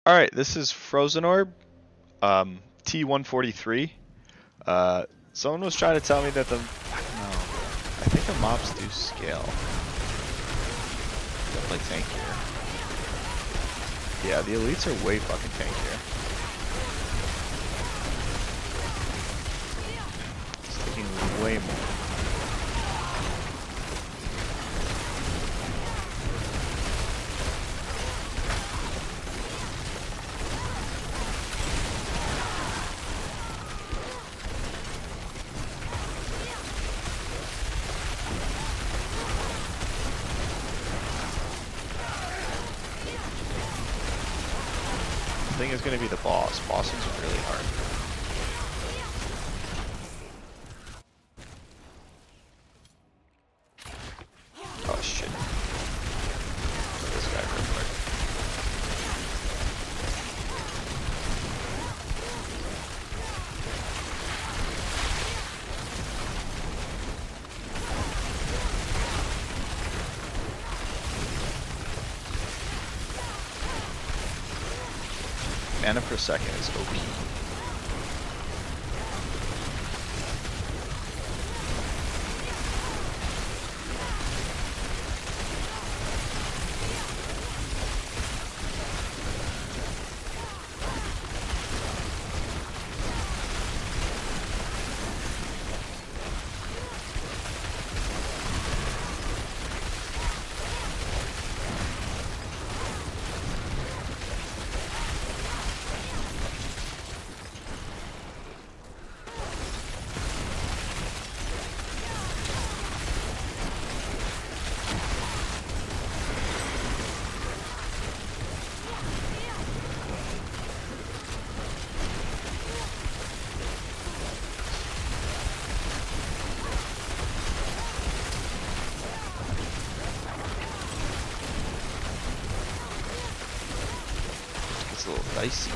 Alright, this is Frozen Orb, T143. Someone was trying to tell me that I don't know, I think the mobs do scale. Definitely tankier. Yeah, the elites are way fucking tankier. It's taking way more. I think it's going to be the boss. Bosses are really hard. Oh shit. This guy real quick. Mana per second is OP. It's a little dicey.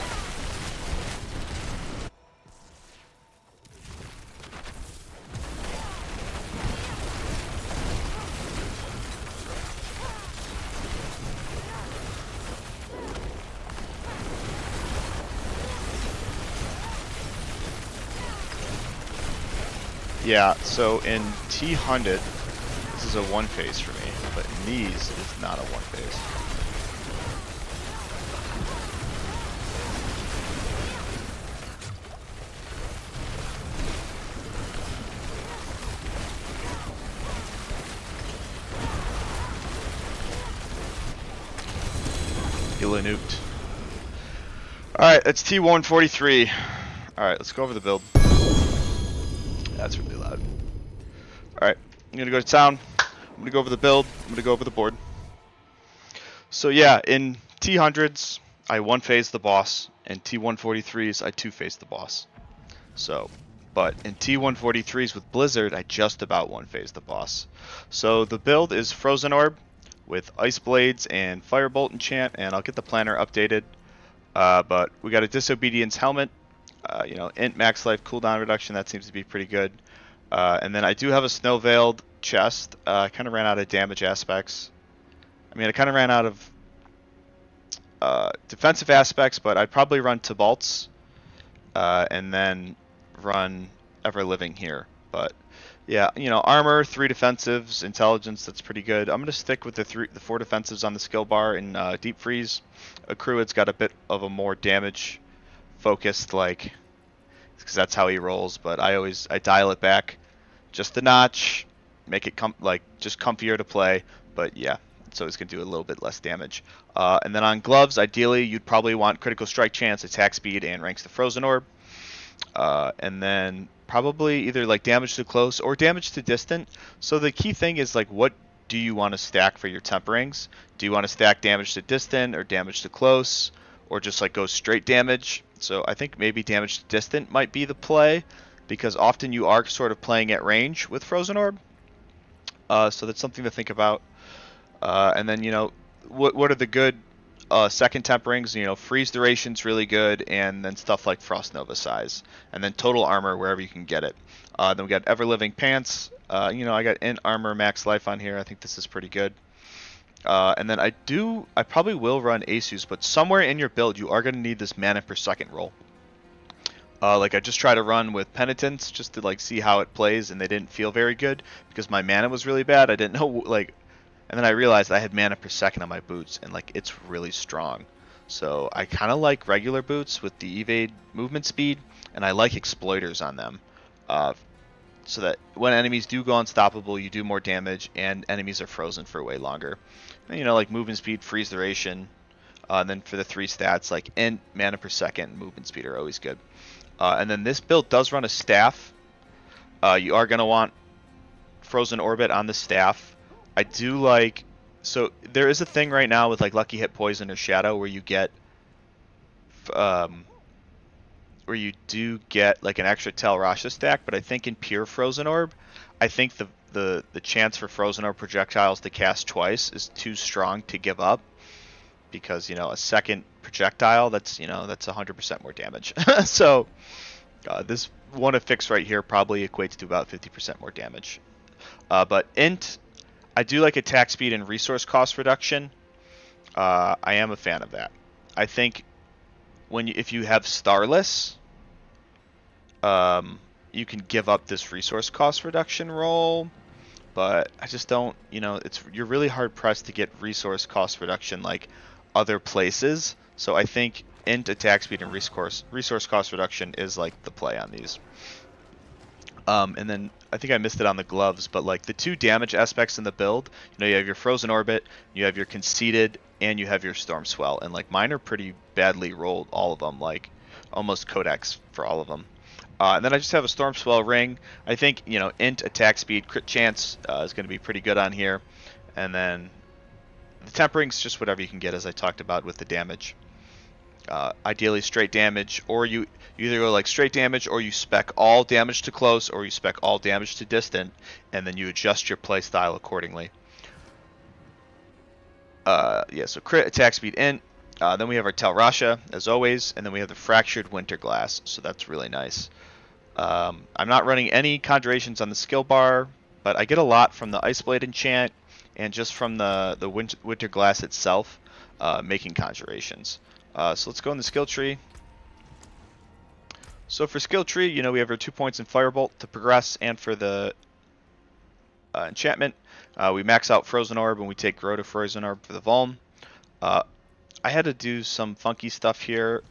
Yeah, so in T100, this is a one phase for me, but in these, it's not a one phase. Illa nuked. Alright, that's T143. Alright, let's go over the build. That's really loud. Alright, I'm gonna go to town. I'm gonna go over the build. I'm gonna go over the board. So yeah, in T100s, I one phase the boss, and T143s, I two phase the boss. So, but in T143s with Blizzard, I just about one phase the boss. So the build is Frozen Orb with Ice Blades and Firebolt enchant, and I'll get the planner updated. But we got a Disobedience helmet. You know, int max life cooldown reduction, that seems to be pretty good. And then I do have a Snow Veiled chest. I kind of ran out of damage aspects. I mean, I kind of ran out of defensive aspects, but I'd probably run Tibalt's and then run Ever Living here. But yeah, you know, armor, 3 defensives, intelligence, that's pretty good. I'm gonna stick with the 4 defensives on the skill bar in Deep Freeze. Accrued's got a bit of a more damage focused, like, because that's how he rolls, but I dial it back just a notch, make it just comfier to play. But yeah, so it's gonna do a little bit less damage. And then on gloves, ideally you'd probably want critical strike chance, attack speed, and ranks the Frozen Orb. And then probably either like damage to close or damage to distant. So the key thing is, like, what do you want to stack for your temperings? Do you want to stack damage to distant or damage to close, or just like go straight damage? So I think maybe damage to distant might be the play, because often you are sort of playing at range with Frozen Orb. So that's something to think about. And then, you know, what are the good second temperings? You know, freeze duration's really good, and then stuff like Frost Nova size, and then total armor wherever you can get it. Then we got Ever Living Pants. You know, I got int armor max life on here. I think this is pretty good. And then I probably will run Asus, but somewhere in your build you are going to need this mana per second roll. Like I just tried to run with Penitence just to like see how it plays, and they didn't feel very good because my mana was really bad. I didn't know like, and then I realized I had mana per second on my boots, and like it's really strong. So I kind of like regular boots with the evade movement speed, and I like exploiters on them, so that when enemies do go unstoppable, you do more damage, and enemies are frozen for way longer. And, you know, like movement speed, freeze duration, and then for the 3 stats, like int, mana per second, movement speed are always good. And then this build does run a staff. You are going to want Frozen Orbit on the staff. I do like... So there is a thing right now with like Lucky Hit Poison or Shadow where you get... where you do get like an extra Tel Rasha stack, but I think in pure Frozen Orb, I think the chance for Frozen Orb projectiles to cast twice is too strong to give up. Because, you know, a second projectile, that's 100% more damage. So this one affix right here probably equates to about 50% more damage. But int, I do like attack speed and resource cost reduction. I am a fan of that. I think if you have Starless, you can give up this resource cost reduction roll. But I just don't, you're really hard pressed to get resource cost reduction like other places. So I think int attack speed and resource cost reduction is like the play on these. And then I think I missed it on the gloves, but like the 2 damage aspects in the build, you have your Frozen Orbit, you have your Conceited, and you have your Storm Swell. And like mine are pretty badly rolled, all of them, like almost Codex for all of them. And then I just have a Storm Swell ring. I think, int attack speed, crit chance is going to be pretty good on here. And then the tempering's just whatever you can get, as I talked about with the damage. Ideally straight damage, or you either go like straight damage, or you spec all damage to close, or you spec all damage to distant, and then you adjust your playstyle accordingly. So crit, attack speed, int. Then we have our Tel Rasha, as always, and then we have the Fractured Winter Glass, so that's really nice. I'm not running any conjurations on the skill bar, but I get a lot from the Iceblade enchant, and just from the Winter Glass itself, making conjurations. So let's go in the skill tree. So for skill tree, we have our 2 points in Firebolt to progress, and for the enchantment, we max out Frozen Orb, and we take Grow to Frozen Orb for the Vuln. I had to do some funky stuff here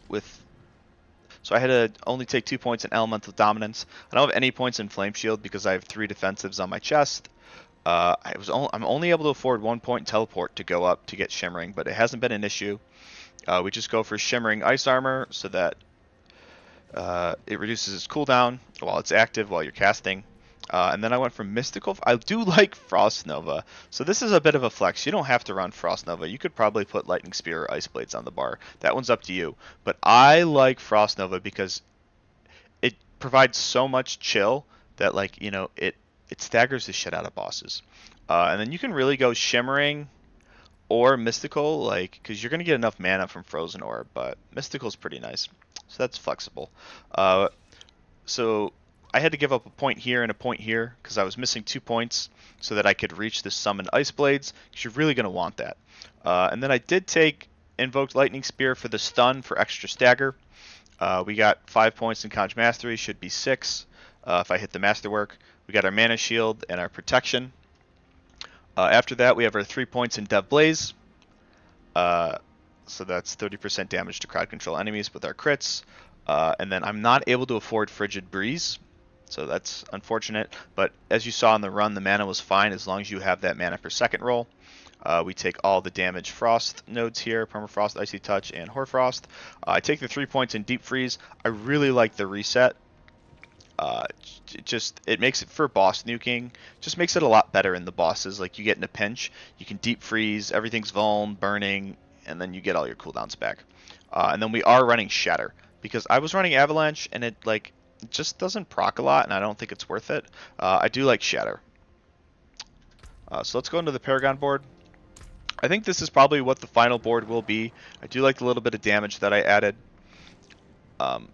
so I had to only take 2 points in Elemental Dominance. I don't have any points in Flame Shield because I have 3 defensives on my chest. I'm only able to afford 1 point in Teleport to go up to get Shimmering, but it hasn't been an issue. We just go for Shimmering Ice Armor so that it reduces its cooldown while it's active while you're casting. And then I went from Mystical. I do like Frost Nova, so this is a bit of a flex. You don't have to run Frost Nova. You could probably put Lightning Spear or Ice Blades on the bar. That one's up to you. But I like Frost Nova because it provides so much chill that it staggers the shit out of bosses. And then you can really go Shimmering or Mystical, because you're gonna get enough mana from Frozen Orb, but Mystical's pretty nice, so that's flexible. So I had to give up a point here and a point here because I was missing 2 points so that I could reach the summoned Ice Blades, because you're really gonna want that. And then I did take Invoked Lightning Spear for the stun for extra stagger. We got 5 points in Conj Mastery, should be 6 if I hit the Masterwork. We got our Mana Shield and our Protection. After that, we have our 3 points in Dev Blaze. So that's 30% damage to crowd control enemies with our crits. And then I'm not able to afford Frigid Breeze, so that's unfortunate. But as you saw in the run, the mana was fine as long as you have that mana per second roll. We take all the damage Frost nodes here, Permafrost, Icy Touch, and Hoarfrost. I take the 3 points in Deep Freeze. I really like the reset. It makes it for boss nuking, just makes it a lot better in the bosses. Like, you get in a pinch, you can deep freeze, everything's vuln, burning, and then you get all your cooldowns back. And then we are running Shatter, because I was running Avalanche, and it just doesn't proc a lot, and I don't think it's worth it. I do like Shatter. So let's go into the Paragon board. I think this is probably what the final board will be. I do like the little bit of damage that I added.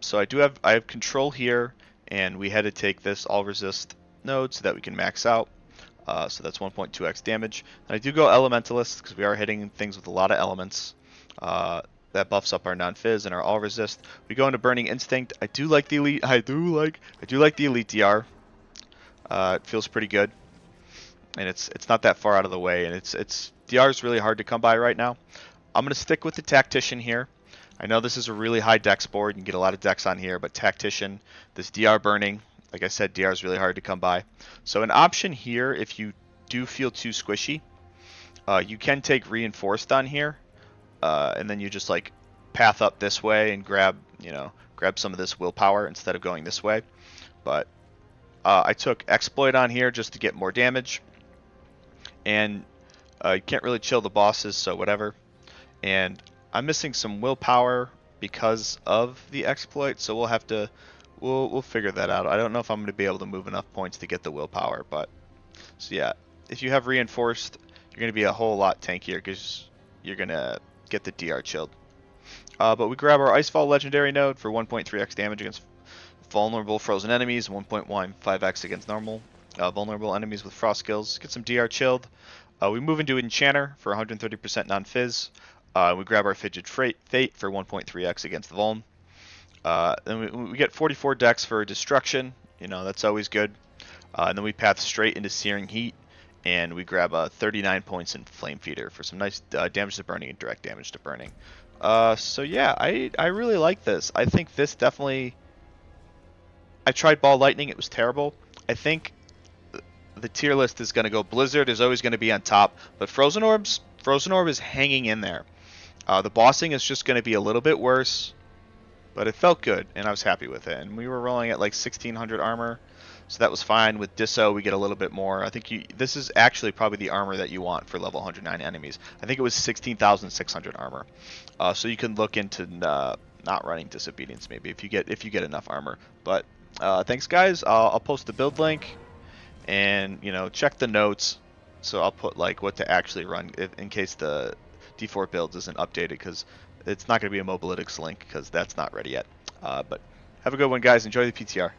So I have control here, and we had to take this all resist node so that we can max out. So that's 1.2x damage. And I do go Elementalist because we are hitting things with a lot of elements. That buffs up our non-fizz and our all resist. We go into Burning Instinct. I do like the elite. I do like the elite DR. It feels pretty good, and it's not that far out of the way. And it's DR is really hard to come by right now. I'm gonna stick with the tactician here. I know this is a really high dex board. You can get a lot of decks on here, but tactician, this DR burning. Like I said, DR is really hard to come by. So an option here, if you do feel too squishy, you can take reinforced on here, and then you just like path up this way and grab some of this willpower instead of going this way. But I took exploit on here just to get more damage, and you can't really chill the bosses, so whatever. And I'm missing some willpower because of the exploit, so we'll have to we'll figure that out. I don't know if I'm going to be able to move enough points to get the willpower, but so yeah, if you have reinforced, you're going to be a whole lot tankier because you're going to get the DR chilled. But we grab our Icefall legendary node for 1.3x damage against vulnerable frozen enemies, 1.15x against normal vulnerable enemies with frost skills. Get some DR chilled. We move into Enchanter for 130% non-fizz. We grab our Fidget Fate for 1.3x against the Vuln. Then we get 44 dex for Destruction. That's always good. And then we path straight into Searing Heat, and we grab 39 points in Flame Feeder for some nice damage to burning and direct damage to burning. So yeah, I really like this. I think this definitely... I tried Ball Lightning, it was terrible. I think the tier list is going to go Blizzard is always going to be on top, but Frozen Orb is hanging in there. The bossing is just going to be a little bit worse, but it felt good, and I was happy with it. And we were rolling at like 1600 armor, so that was fine. With Disso, we get a little bit more. I think this is actually probably the armor that you want for level 109 enemies. I think it was 16,600 armor. So you can look into not running Disobedience maybe if you get enough armor. But thanks guys. I'll post the build link, and check the notes. So I'll put like what to actually run in case the D4 builds isn't updated, because it's not going to be a mobalytics link because that's not ready yet. But have a good one, guys. Enjoy the PTR.